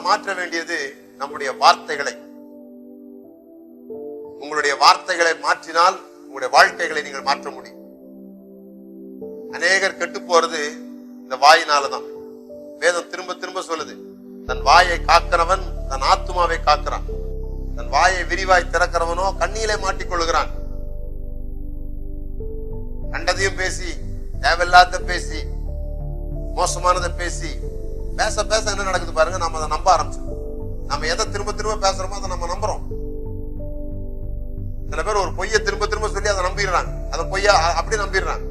மாற்ற வேண்டியது நம்முடைய வார்த்தைகளை. உங்களுடைய வார்த்தைகளை மாற்றினால் உங்களுடைய வாழ்க்கைகளை நீங்கள் மாற்ற முடியும். அநேகர் கெட்டு போறது இந்த வாயினாலதான். வேதம் திரும்ப திரும்ப சொல்லுது, தன் வாயை காக்கிறவன் தன் ஆத்துமாவை காக்கிறான், தன் வாயை விரிவாய் திறக்கிறவனோ கண்ணியிலே மாட்டிக்கொள்கிறான். கண்டதையும் பேசி, தேவையில்லாத பேசி, மோசமானதை பேசி பேச பேச என்ன நடக்குது பாருங்க, நம்ம அதை நம்ப ஆரம்பிச்சோம். நம்ம எதை திரும்ப திரும்ப பேசுறோமோ அதை நம்ம நம்புறோம். சில பேர் ஒரு பொய்யை திரும்ப திரும்ப சொல்லி அதை நம்பிடுறாங்க, அதை பொய்யா அப்படி நம்பிடுறாங்க.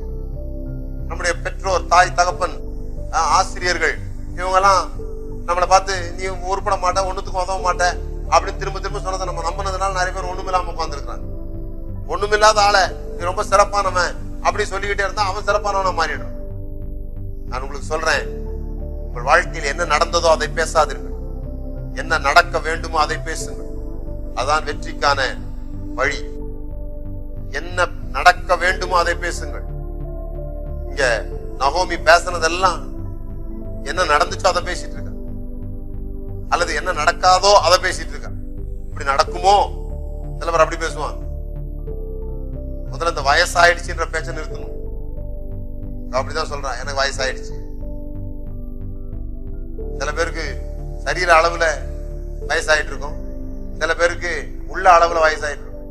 நம்முடைய பெற்றோர், தாய், தகப்பன், ஆசிரியர்கள் இவங்கெல்லாம் நம்மளை பார்த்து நீ உருப்பட மாட்ட, ஒண்ணுத்துக்கும் உதவ மாட்ட அப்படின்னு திரும்ப திரும்ப சொன்னதை நம்ம நம்பினதுனால நிறைய பேர் ஒண்ணுமில்லாம உட்காந்துருக்காங்க. ஒண்ணுமில்லாத ஆளை நீ ரொம்ப சிறப்பானவன் அப்படி சொல்லிக்கிட்டே இருந்தா அவன் சிறப்பானவனா மாறிடும். நான் உங்களுக்கு சொல்றேன், உங்கள் வாழ்க்கையில் என்ன நடந்ததோ அதை பேசாதீர்கள், என்ன நடக்க வேண்டுமோ அதை பேசுங்கள். அதான் வெற்றிக்கான வழி. என்ன நடக்க வேண்டுமோ அதை பேசுங்கள். இங்க நகோமி பேசுனதெல்லாம் என்ன நடந்துச்சோ அதை பேசிட்டு இருக்க, அல்லது என்ன நடக்காதோ அதை பேசிட்டு இருக்க. இப்படி நடக்குமோ, சில பேர் அப்படி பேசுவாங்க. முதல்ல இந்த வயசாயிடுச்சுன்ற பேச்சை நிறுத்தணும். அப்படிதான் சொல்றான், எனக்கு வயசாயிடுச்சு. சில பேருக்கு சரீர அளவுல வயசாயிட்டு இருக்கும், சில பேருக்கு உள்ள அளவுல வயசாயிட்டு இருக்கும்.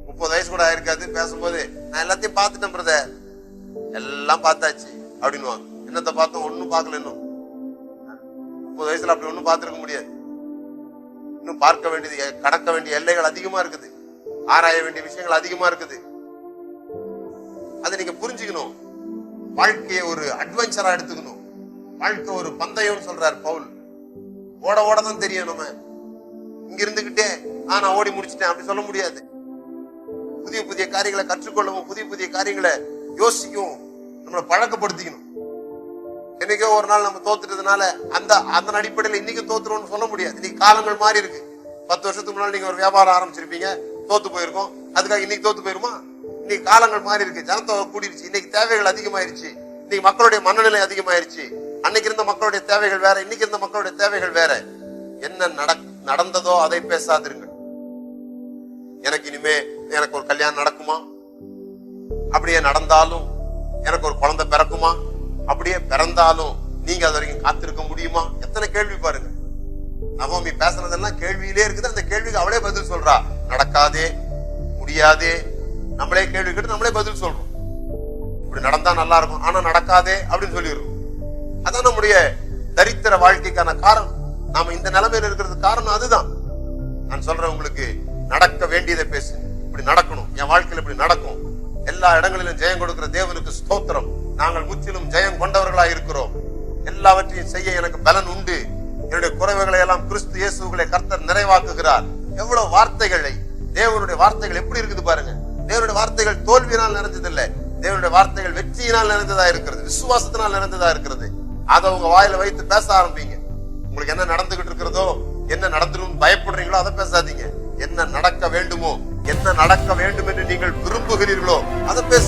30 வயசு கூட ஆயிருக்காது, பேசும்போது நான் எல்லாத்தையும் பார்த்துட்டேன் பிரதர், எல்லாம் பார்த்தாச்சு அப்படின்னு. என்னத்தை பார்த்தோம்? ஒன்னும் பார்க்கல. இன்னும் 30 வயசுல அப்படி ஒன்னும் பார்த்திருக்க முடியாது. இன்னும் பார்க்க வேண்டியது, கடக்க வேண்டிய எல்லைகள் அதிகமா இருக்குது, ஆராய வேண்டிய விஷயங்கள் அதிகமா இருக்குது. அதை நீங்க புரிஞ்சுக்கணும். வாழ்க்கையை ஒரு அட்வென்ச்சரா எடுத்துக்கணும். வாழ்க்கை ஒரு பந்தயம் சொல்றாரு பவுல். ஓட ஓட தான் தெரியும். நம்ம இங்க இருந்துகிட்டே நான் ஓடி முடிச்சிட்டேன் அப்படி சொல்ல முடியாது. புதிய புதிய காரியங்களை கற்றுக்கொள்ளவும், புதிய புதிய காரியங்களை யோசிக்கவும் நம்மளை பழக்கப்படுத்திக்கணும். என்னைக்கோ ஒரு நாள் நம்ம தோத்துட்டதுனால அந்த அடிப்படையில இன்னைக்கு தோத்துறோம்னு சொல்ல முடியாது. இன்னைக்கு காலங்கள் மாறி இருக்கு. 10 வருஷத்துக்கு முன்னாடி நீங்க ஒரு வியாபாரம் ஆரம்பிச்சிருப்பீங்க, தோத்து போயிருக்கோம். அதுக்காக இன்னைக்கு தோத்து போயிருமா? இன்னைக்கு காலங்கள் மாறி இருக்கு, ஜனத்தொகை கூடிருச்சு, இன்னைக்கு தேவைகள் அதிகமாயிருச்சு, இன்னைக்கு மக்களுடைய மனநிலை அதிகமாயிருச்சு. அன்னைக்கு இருந்த மக்களுடைய தேவைகள் வேற, இன்னைக்கு இருந்த மக்களுடைய தேவைகள் வேற. என்ன நடந்ததோ அதை பேசாதிருங்கள். எனக்கு இனிமே எனக்கு ஒரு கல்யாணம் நடக்குமா, அப்படியே நடந்தாலும் எனக்கு ஒரு குழந்தை பிறக்குமா, அப்படியே பிறந்தாலும் நீங்க அது வரைக்கும் காத்திருக்க முடியுமா? எத்தனை கேள்வி பாருங்க. நகோமி பேசுறதெல்லாம் கேள்வியிலே இருக்குது. அந்த கேள்விக்கு அவளே பதில் சொல்றா. நடக்காதே, முடியாதே. நம்மளே கேள்வி கேட்டு நம்மளே பதில் சொல்றோம். இப்படி நடந்தா நல்லா இருக்கும், ஆனா நடக்காதே அப்படின்னு சொல்லிடுறோம். அதான் நம்முடைய தரித்திர வாழ்க்கைக்கான காரணம். நாம இந்த நிலைமையில இருக்கிறது காரணம் அதுதான். நான் சொல்றேன் உங்களுக்கு, நடக்க வேண்டியதை பேசு. இப்படி நடக்கணும், என் வாழ்க்கையில் இப்படி நடக்கும். எல்லா இடங்களிலும் ஜெயம் கொடுக்கிற தேவனுக்கு ஸ்தோத்திரம். நாங்கள் முற்றிலும் ஜெயம் கொண்டவர்களாக இருக்கிறோம். எல்லாவற்றையும் செய்ய எனக்கு பலன் உண்டு. என்னுடைய குறைவுகளை எல்லாம் கிறிஸ்து இயேசுவை கர்த்தர் நிறைவாக்குகிறார். எவ்வளவு வார்த்தைகளை, தேவனுடைய வார்த்தைகள் எப்படி இருக்குது பாருங்க. தேவனுடைய வார்த்தைகள் தோல்வியினால் நிறைஞ்சதில்லை, தேவனுடைய வார்த்தைகள் வெற்றியினால் நிறைந்ததா இருக்கிறது, விசுவாசத்தினால் நிறைந்ததா இருக்கிறது. அதை உங்க வாயில வைத்து பேச ஆரம்பிங்க. உங்களுக்கு என்ன நடந்துகிட்டு இருக்கிறதோ, என்ன நடந்துடும் பயப்படுறீங்களோ அதை பேசாதீங்க. என்ன நடக்க வேண்டுமோ, என்ன நடக்க வேண்டும் என்று நீங்கள் விரும்புகிறீர்களோ அதை பேச